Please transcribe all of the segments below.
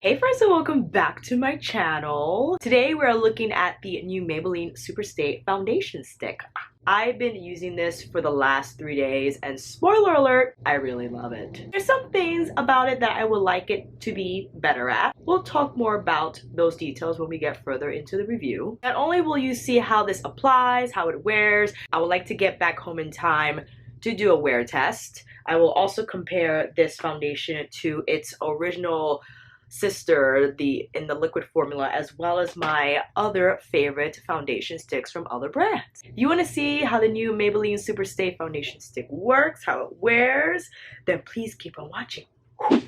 Hey friends, and welcome back to my channel. Today we're looking at the new Maybelline Superstay foundation stick. I've been using this for the last 3 days and spoiler alert, I really love it. There's some things about it that I would like it to be better at. We'll talk more about those details when we get further into the review. Not only will you see how this applies, how it wears, I would like to get back home in time to do a wear test. I will also compare this foundation to its original sister in the liquid formula, as well as my other favorite foundation sticks from other brands. If you want to see how the new Maybelline Superstay foundation stick works, how it wears, then please keep on watching.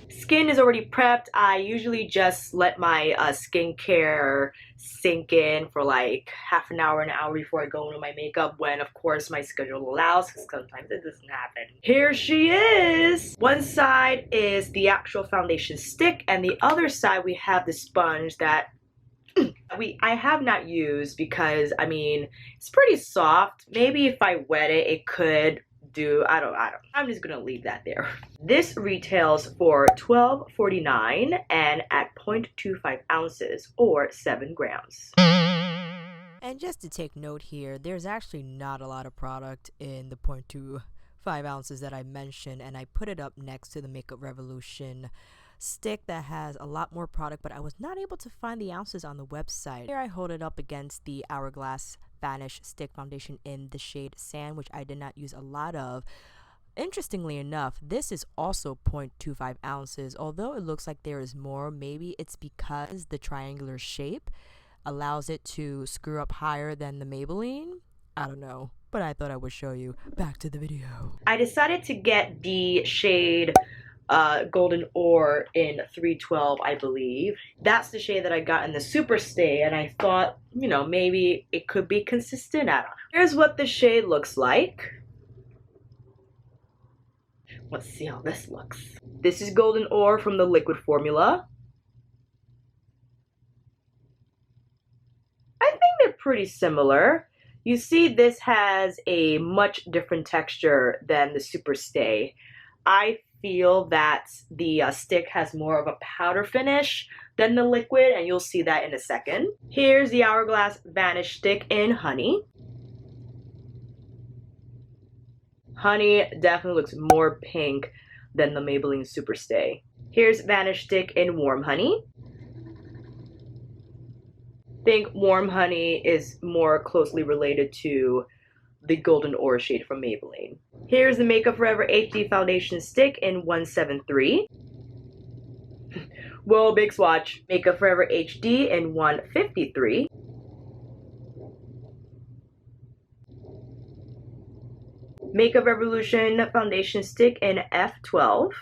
Skin is already prepped. I usually just let my skincare sink in for like half an hour before I go into my makeup, when of course my schedule allows, because sometimes it doesn't happen. Here she is! One side is the actual foundation stick, and the other side we have the sponge that I have not used because, I mean, it's pretty soft. Maybe if I wet it, it could do, I don't I'm just gonna leave that there. This retails for $12.49 and at 0.25 ounces or 7 grams. And just to take note here, there's actually not a lot of product in the 0.25 ounces that I mentioned, and I put it up next to the Makeup Revolution stick that has a lot more product, but I was not able to find the ounces on the website. Here I hold it up against the Hourglass Vanish Stick Foundation in the shade Sand, which I did not use a lot of. Interestingly enough, this is also 0.25 ounces, although it looks like there is more. Maybe it's because the triangular shape allows it to screw up higher than the Maybelline. I don't know, but I thought I would show you. Back to the video. I decided to get the shade Golden Ore in 312, I believe. That's the shade that I got in the Superstay, and I thought, you know, maybe it could be consistent. I don't know. Here's what the shade looks like. Let's see how this looks. This is Golden Ore from the liquid formula. I think they're pretty similar. You see, this has a much different texture than the Superstay. I feel that the stick has more of a powder finish than the liquid, and you'll see that in a second. Here's the Hourglass Vanish stick in Honey. Honey definitely looks more pink than the Maybelline Superstay. Here's Vanish stick in Warm Honey. I think Warm Honey is more closely related to the Golden Ore shade from Maybelline. Here's the Makeup Forever HD foundation stick in 173. Whoa, big swatch. Makeup Forever HD in 153. Makeup Revolution foundation stick in F12.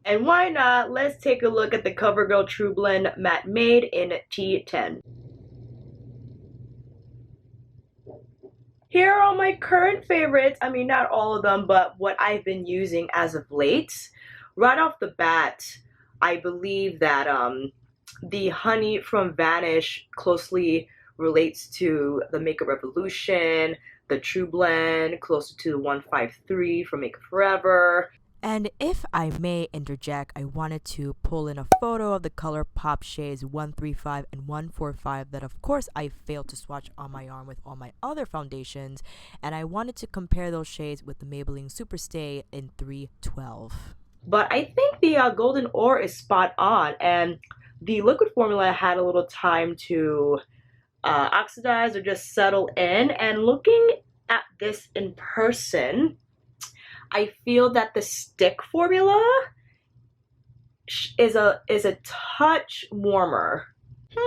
And why not, let's take a look at the Covergirl Trublend Matte Made in T10. Here are all my current favorites. I mean, not all of them, but what I've been using as of late. Right off the bat, I believe that the Honey from Vanish closely relates to the Makeup Revolution, the Trublend closer to the 153 from Makeup Forever. And if I may interject, I wanted to pull in a photo of the Colourpop shades 135 and 145 that of course I failed to swatch on my arm with all my other foundations, and I wanted to compare those shades with the Maybelline Superstay in 312. But I think the Golden Ore is spot on, and the liquid formula had a little time to oxidize or just settle in, and looking at this in person, I feel that the stick formula is a touch warmer.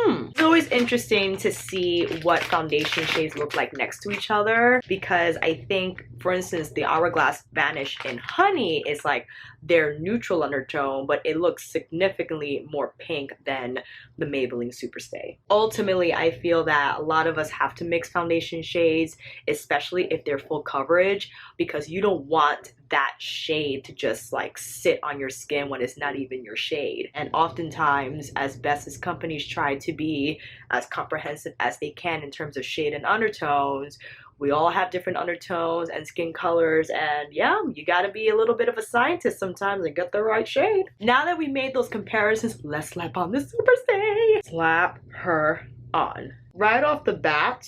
It's always interesting to see what foundation shades look like next to each other, because I think, for instance, the Hourglass Vanish in Honey is like their neutral undertone, but it looks significantly more pink than the Maybelline Superstay. Ultimately, I feel that a lot of us have to mix foundation shades, especially if they're full coverage, because you don't want that shade to just like sit on your skin when it's not even your shade. And oftentimes, as best as companies try to be as comprehensive as they can in terms of shade and undertones, We all have different undertones and skin colors, and yeah, you gotta be a little bit of a scientist sometimes and get the right shade. Now that we made those comparisons, let's slap on the Superstay. Slap her on. Right off the bat,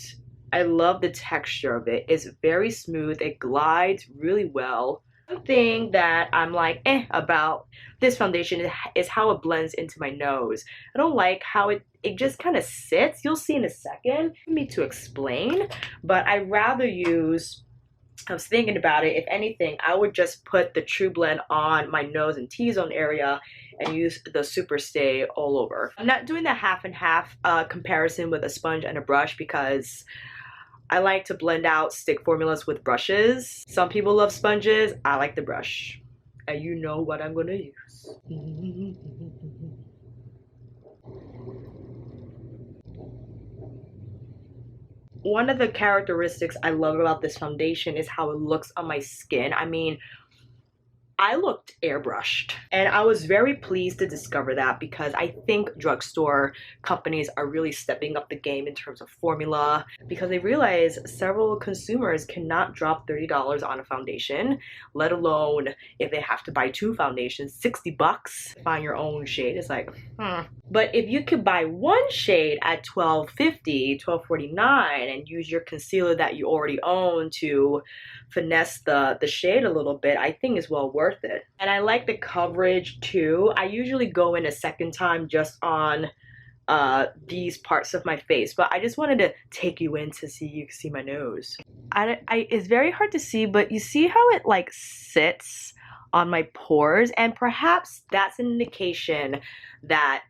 I love the texture of it. It's very smooth. It glides really well. One thing that I'm like about this foundation is how it blends into my nose. I don't like how it just kind of sits. You'll see in a second for me to explain, but I'd rather use, I was thinking about it, if anything, I would just put the Trublend on my nose and T-zone area and use the Superstay all over. I'm not doing the half and half comparison with a sponge and a brush because I like to blend out stick formulas with brushes. Some people love sponges. I like the brush. And you know what I'm gonna use. One of the characteristics I love about this foundation is how it looks on my skin. I mean, I looked airbrushed, and I was very pleased to discover that because I think drugstore companies are really stepping up the game in terms of formula because they realize several consumers cannot drop $30 on a foundation, let alone if they have to buy 2 foundations, 60 bucks to find your own shade. It's like, But if you could buy one shade at $12.50, $12.49 and use your concealer that you already own to finesse the shade a little bit, I think is well worth it. And I like the coverage too. I usually go in a second time just on these parts of my face, but I just wanted to take you in to see, you can see my nose. It's very hard to see, but you see how it like sits on my pores, and perhaps that's an indication that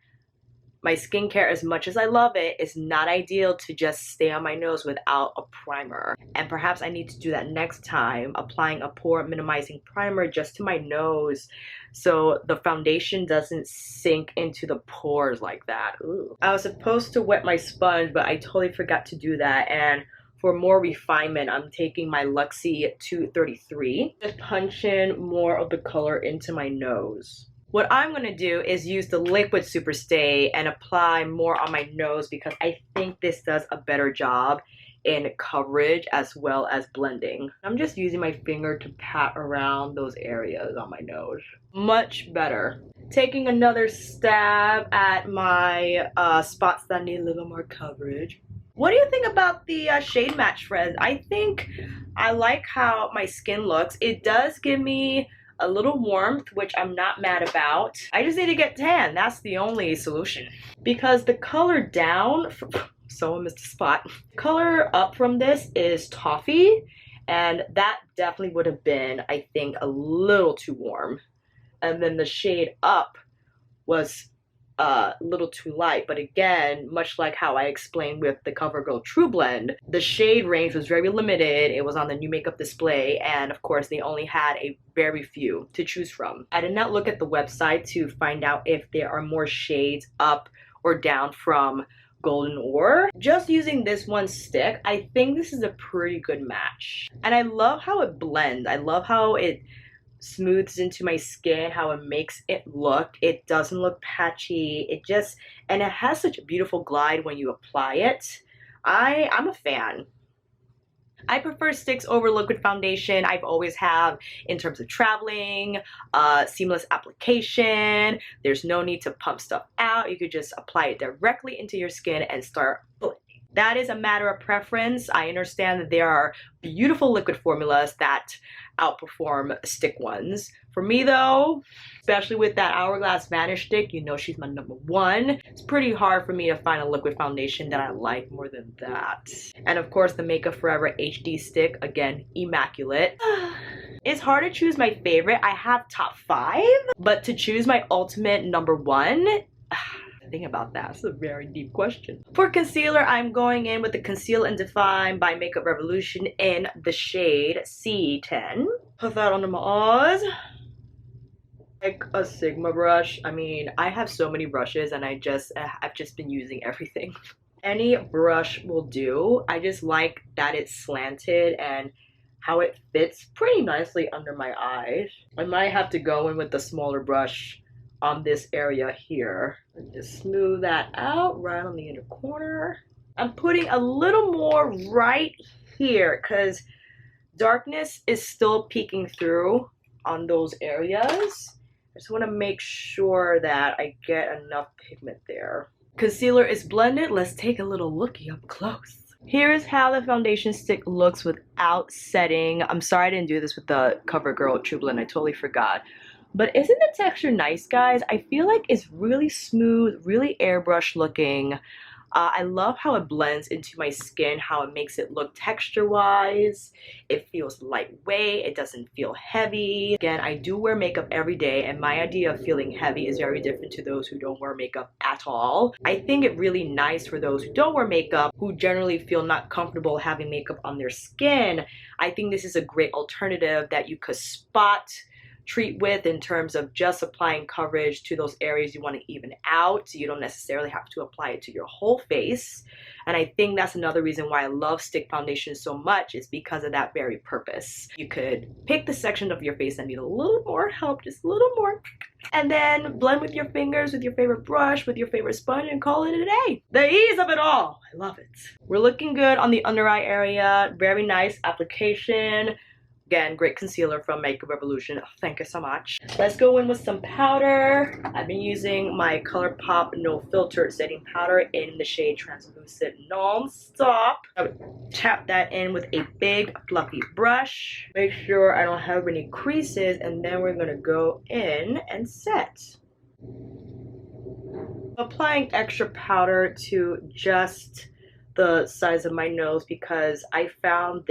my skincare, as much as I love it, is not ideal to just stay on my nose without a primer. And perhaps I need to do that next time, applying a pore minimizing primer just to my nose so the foundation doesn't sink into the pores like that. Ooh. I was supposed to wet my sponge, but I totally forgot to do that. And for more refinement, I'm taking my Luxie 233. Just punch in more of the color into my nose. What I'm going to do is use the liquid Superstay and apply more on my nose because I think this does a better job in coverage as well as blending. I'm just using my finger to pat around those areas on my nose. Much better. Taking another stab at my spots that need a little more coverage. What do you think about the shade match, friends? I think I like how my skin looks. It does give me a little warmth, which I'm not mad about. I just need to get tan. That's the only solution. Because the color down, so Mr. Spot, color up from this is toffee, and that definitely would have been, I think, a little too warm. And then the shade up was a little too light, but again, much like how I explained with the Covergirl Trublend, the shade range was very limited. It was on the new makeup display, and of course they only had a very few to choose from. I did not look at the website to find out if there are more shades up or down from Golden Ore. Just using this one stick, I think this is a pretty good match. And I love how it blends. I love how it smooths into my skin, how it makes it look. It doesn't look patchy. And it has such a beautiful glide when you apply it. I'm a fan. I prefer sticks over liquid foundation. I've always have in terms of traveling, seamless application. There's no need to pump stuff out. You could just apply it directly into your skin and start blending. That is a matter of preference. I understand that there are beautiful liquid formulas that outperform stick ones. For me though, especially with that Hourglass Vanish stick, you know she's my #1. It's pretty hard for me to find a liquid foundation that I like more than that. And of course the Makeup Forever HD stick, again, immaculate. It's hard to choose my favorite. I have top 5, but to choose my ultimate #1, think about that. It's a very deep question. For concealer, I'm going in with the Conceal and Define by Makeup Revolution in the shade C10. Put that under my eyes. Like a Sigma brush. I mean, I have so many brushes and I've just been using everything. Any brush will do. I just like that it's slanted and how it fits pretty nicely under my eyes. I might have to go in with the smaller brush on this area here. Just smooth that out right on the inner corner. I'm putting a little more right here because darkness is still peeking through on those areas. I just want to make sure that I get enough pigment there. Concealer is blended. Let's take a little looky up close. Here's how the foundation stick looks without setting. I'm sorry I didn't do this with the Covergirl Trublend. I totally forgot. But isn't the texture nice, guys? I feel like it's really smooth, really airbrush looking. I love how it blends into my skin, how it makes it look texture-wise. It feels lightweight, it doesn't feel heavy. Again, I do wear makeup every day, and my idea of feeling heavy is very different to those who don't wear makeup at all. I think it's really nice for those who don't wear makeup, who generally feel not comfortable having makeup on their skin. I think this is a great alternative that you could treat with in terms of just applying coverage to those areas you want to even out, so you don't necessarily have to apply it to your whole face. And I think that's another reason why I love stick foundation so much, is because of that very purpose. You could pick the section of your face that need a little more help, just a little more, and then blend with your fingers, with your favorite brush, with your favorite sponge, and call it a day. The ease of it all, I love it. We're looking good on the under eye area, very nice application. Again, great concealer from Makeup Revolution. Oh, thank you so much. Let's go in with some powder. I've been using my Colourpop No Filter Setting Powder in the shade Translucent Non-Stop. I would tap that in with a big fluffy brush. Make sure I don't have any creases, and then we're gonna go in and set. Applying extra powder to just the sides of my nose because I found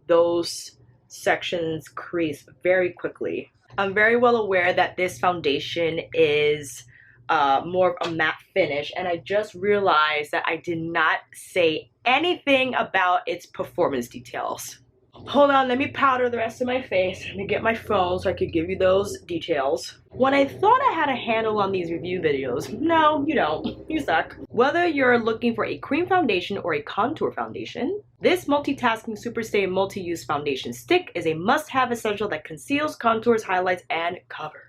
those sections crease very quickly. I'm very well aware that this foundation is more of a matte finish, and I just realized that I did not say anything about its performance details. Hold on, let me powder the rest of my face. Let me get my phone so I could give you those details. When I thought I had a handle on these review videos, no, you don't. You suck. Whether you're looking for a cream foundation or a contour foundation, this multitasking Superstay multi-use foundation stick is a must-have essential that conceals, contours, highlights, and covers.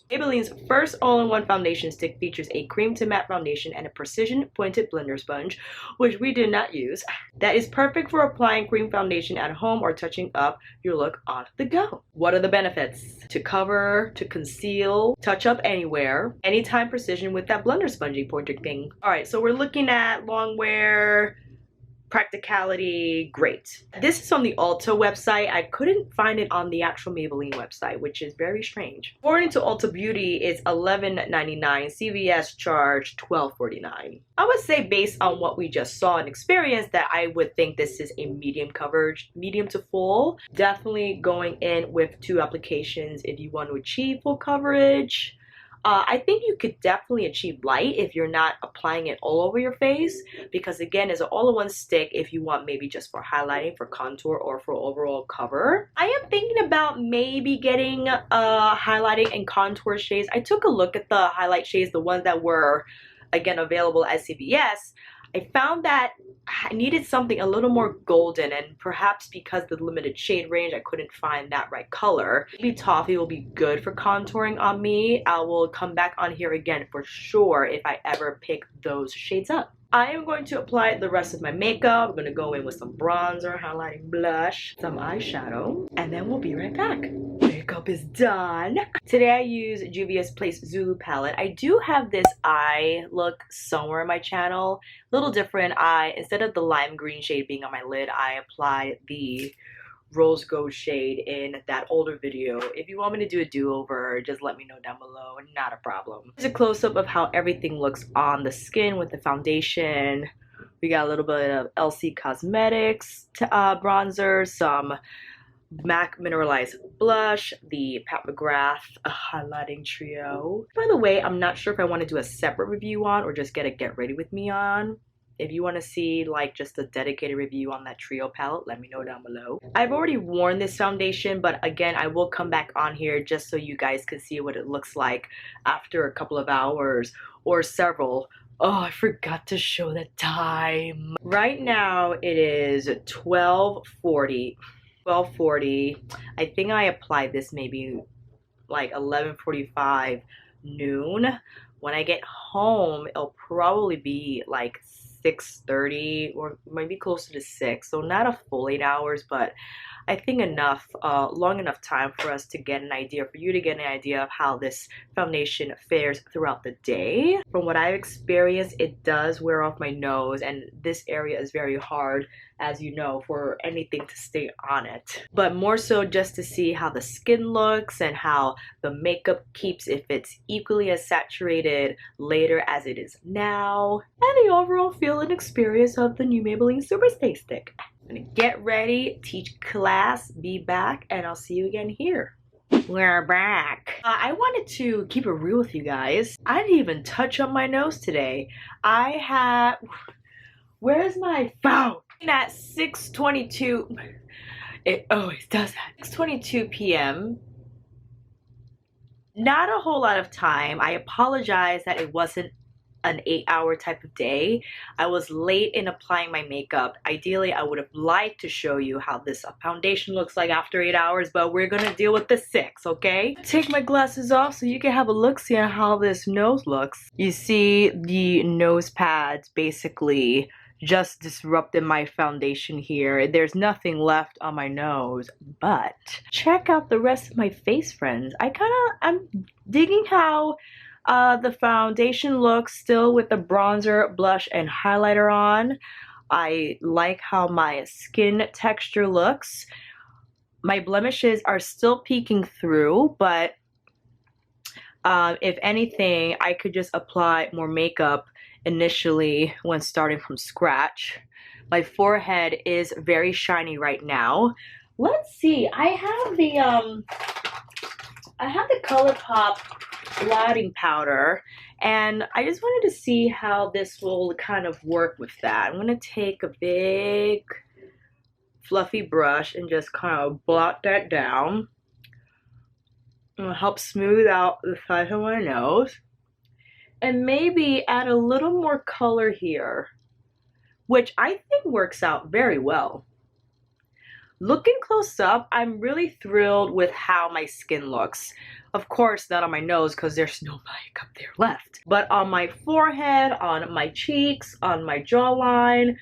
Maybelline's first all-in-one foundation stick features a cream to matte foundation and a precision pointed blender sponge, which we did not use, that is perfect for applying cream foundation at home or touching up your look on the go. What are the benefits? To cover, to conceal, touch up anywhere, anytime precision with that blender spongy pointer thing. Alright, so we're looking at long wear, practicality, great. This is on the Ulta website. I couldn't find it on the actual Maybelline website, which is very strange. According to Ulta Beauty, it's $11.99. CVS charge $12.49. I would say based on what we just saw and experienced that I would think this is a medium coverage, medium to full. Definitely going in with 2 applications if you want to achieve full coverage. I think you could definitely achieve light if you're not applying it all over your face, because again, it's an all-in-one stick if you want maybe just for highlighting, for contour, or for overall cover. I am thinking about maybe getting highlighting and contour shades. I took a look at the highlight shades, the ones that were again available at CVS. I found that I needed something a little more golden, and perhaps because of the limited shade range, I couldn't find that right color. Maybe toffee will be good for contouring on me. I will come back on here again for sure if I ever pick those shades up. I am going to apply the rest of my makeup. I'm going to go in with some bronzer, highlighting, blush, some eyeshadow, and then we'll be right back. Makeup is done. Today I use Juvia's Place Zulu palette. I do have this eye look somewhere on my channel. A little different. Instead of the lime green shade being on my lid, I apply the rose gold shade in that older video. If you want me to do a do-over, just let me know down below. Not a problem. Here's a close-up of how everything looks on the skin with the foundation. We got a little bit of Elcie Cosmetics bronzer, some MAC Mineralized Blush, the Pat McGrath highlighting trio. By the way, I'm not sure if I want to do a separate review on or just get a get ready with me on. If you want to see like just a dedicated review on that trio palette, let me know down below. I've already worn this foundation, but again, I will come back on here just so you guys can see what it looks like after a couple of hours or several. Oh, I forgot to show the time. Right now it is 12:40. 12:40. I think I applied this maybe like 11:45 noon. When I get home, it'll probably be like 6:30 or maybe closer to 6, so not a full 8 hours, but I think enough, long enough time for us to get an idea, for you to get an idea of how this foundation fares throughout the day. From what I've experienced, it does wear off my nose, and this area is very hard, as you know, for anything to stay on it. But more so just to see how the skin looks and how the makeup keeps, if it's equally as saturated later as it is now, and the overall feel and experience of the new Maybelline Superstay stick. I'm gonna get ready, teach class, be back, and I'll see you again here. We're back. I wanted to keep it real with you guys. I didn't even touch up my nose today. Where's my phone? At 6:22, it always does that. 6:22 p.m. Not a whole lot of time. I apologize that it wasn't an 8-hour type of day. I was late in applying my makeup. Ideally, I would have liked to show you how this foundation looks like after 8 hours, but we're gonna deal with the 6, okay? Take my glasses off so you can have a look-see on how this nose looks. You see the nose pads basically just disrupted my foundation here. There's nothing left on my nose, but check out the rest of my face, friends. I'm digging how the foundation looks still with the bronzer, blush, and highlighter on. I like how my skin texture looks. My blemishes are still peeking through, but if anything, I could just apply more makeup initially when starting from scratch. My forehead is very shiny right now. Let's see, I have the Colourpop blotting powder, and I just wanted to see how this will kind of work with that. I'm gonna take a big fluffy brush and just kind of blot that down. It'll help smooth out the side of my nose, and maybe add a little more color here, which I think works out very well. Looking close up, I'm really thrilled with how my skin looks. Of course, not on my nose because there's no makeup there left. But on my forehead, on my cheeks, on my jawline,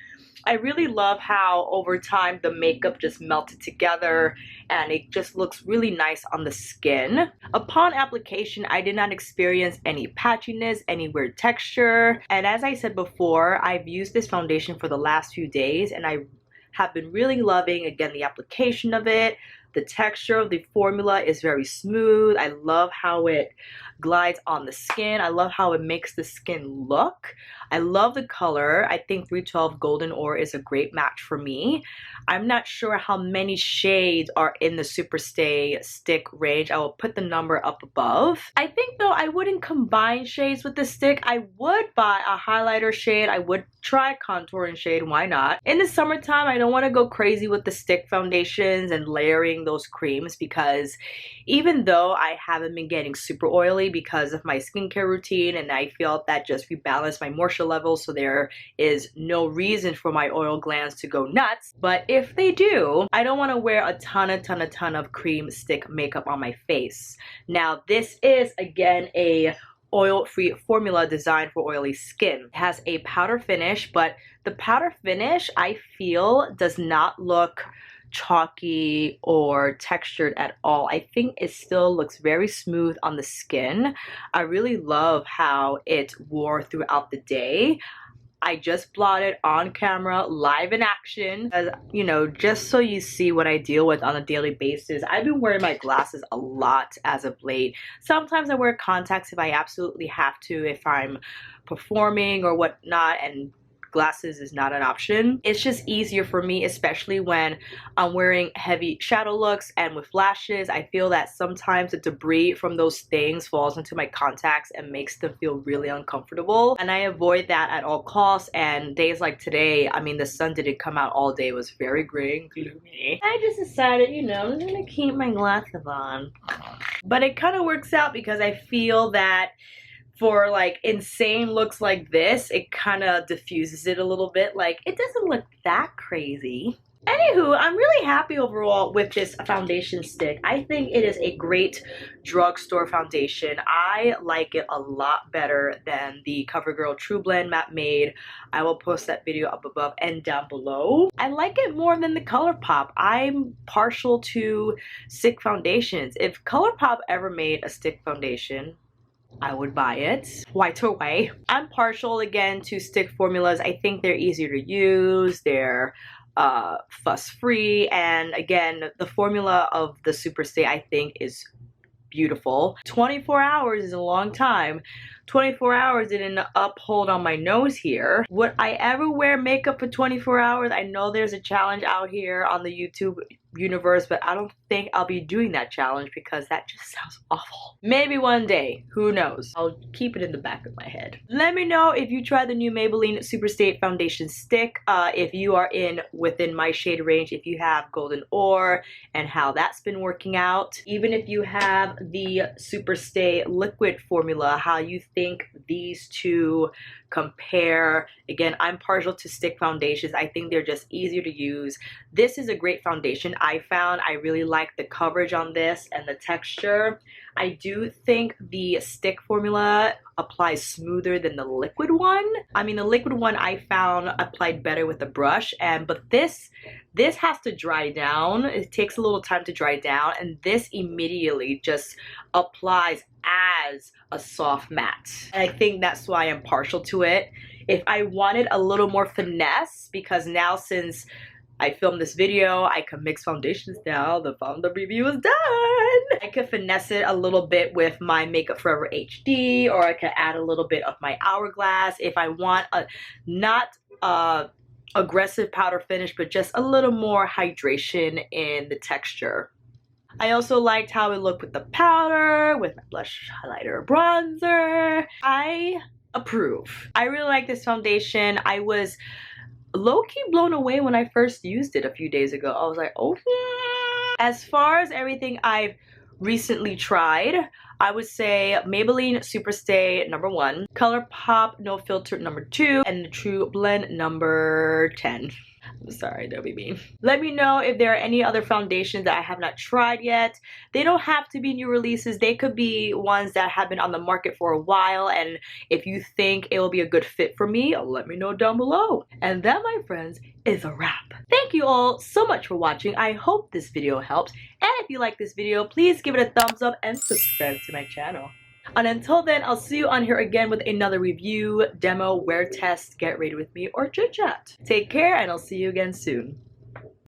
I really love how over time the makeup just melted together and it just looks really nice on the skin. Upon application, I did not experience any patchiness, any weird texture. And as I said before, I've used this foundation for the last few days and I have been really loving, again, the application of it. The texture of the formula is very smooth. I love how it glides on the skin. I love how it makes the skin look. I love the color. I think 312 Golden Ore is a great match for me. I'm not sure how many shades are in the Superstay stick range. I will put the number up above. I think though I wouldn't combine shades with the stick. I would buy a highlighter shade. I would try contouring shade. Why not? In the summertime, I don't want to go crazy with the stick foundations and layering those creams, because even though I haven't been getting super oily because of my skincare routine, and I feel that just rebalanced my moisture levels, so there is no reason for my oil glands to go nuts. But if they do, I don't want to wear a ton of cream stick makeup on my face. Now this is again a oil-free formula designed for oily skin. It has a powder finish, but the powder finish I feel does not look chalky or textured at all. I think it still looks very smooth on the skin. I really love how it wore throughout the day. I just blotted on camera, live in action, as you know, just so you see what I deal with on a daily basis. I've been wearing my glasses a lot as of late. Sometimes I wear contacts if I absolutely have to, if I'm performing or whatnot, and glasses is not an option. It's just easier for me, especially when I'm wearing heavy shadow looks and with lashes. I feel that sometimes the debris from those things falls into my contacts and makes them feel really uncomfortable, and I avoid that at all costs. And days like today, I mean, the sun didn't come out all day. It was very gray and gloomy. I just decided, you know, I'm gonna keep my glasses on. But it kind of works out because I feel that for like insane looks like this, it kind of diffuses it a little bit. Like, it doesn't look that crazy. Anywho, I'm really happy overall with this foundation stick. I think it is a great drugstore foundation. I like it a lot better than the Covergirl Trublend Matte Made. I will post that video up above and down below. I like it more than the Colourpop. I'm partial to stick foundations. If Colourpop ever made a stick foundation, I would buy it right away. I'm partial again to stick formulas. I think they're easier to use. They're fuss free, and again, the formula of the Superstay I think is beautiful. 24 hours is a long time. 24 hours didn't uphold on my nose here. Would I ever wear makeup for 24 hours? I know there's a challenge out here on the YouTube universe, but I don't think I'll be doing that challenge because that just sounds awful. Maybe one day, who knows? I'll keep it in the back of my head. Let me know if you try the new Maybelline Superstay foundation stick, if you are within my shade range, if you have Golden Ore and how that's been working out. Even if you have the Superstay liquid formula, how you think these two compare. Again, I'm partial to stick foundations. I think they're just easier to use. This is a great foundation. I found I really like the coverage on this and the texture. I do think the stick formula applies smoother than the liquid one. I mean, the liquid one I found applied better with the brush, but this has to dry down. It takes a little time to dry down, and this immediately just applies as a soft matte. And I think that's why I'm partial to it. If I wanted a little more finesse, because now since I filmed this video, I can mix foundations now. The review is done. I could finesse it a little bit with my Makeup Forever HD, or I could add a little bit of my Hourglass if I want a not aggressive powder finish, but just a little more hydration in the texture. I also liked how it looked with the powder, with my blush, highlighter, bronzer. I approve. I really like this foundation. I was low-key blown away when I first used it a few days ago. I was like, oh. As far as everything I've recently tried, I would say Maybelline Superstay #1, Colourpop No Filter #2, and the Trublend #10. I'm sorry, don't be mean. Let me know if there are any other foundations that I have not tried yet. They don't have to be new releases. They could be ones that have been on the market for a while, and if you think it will be a good fit for me, let me know down below. And that, my friends, is a wrap. Thank you all so much for watching. I hope this video helps, and if you like this video, please give it a thumbs up and subscribe to my channel. And until then, I'll see you on here again with another review, demo, wear test, get ready with me, or chit chat. Take care, and I'll see you again soon.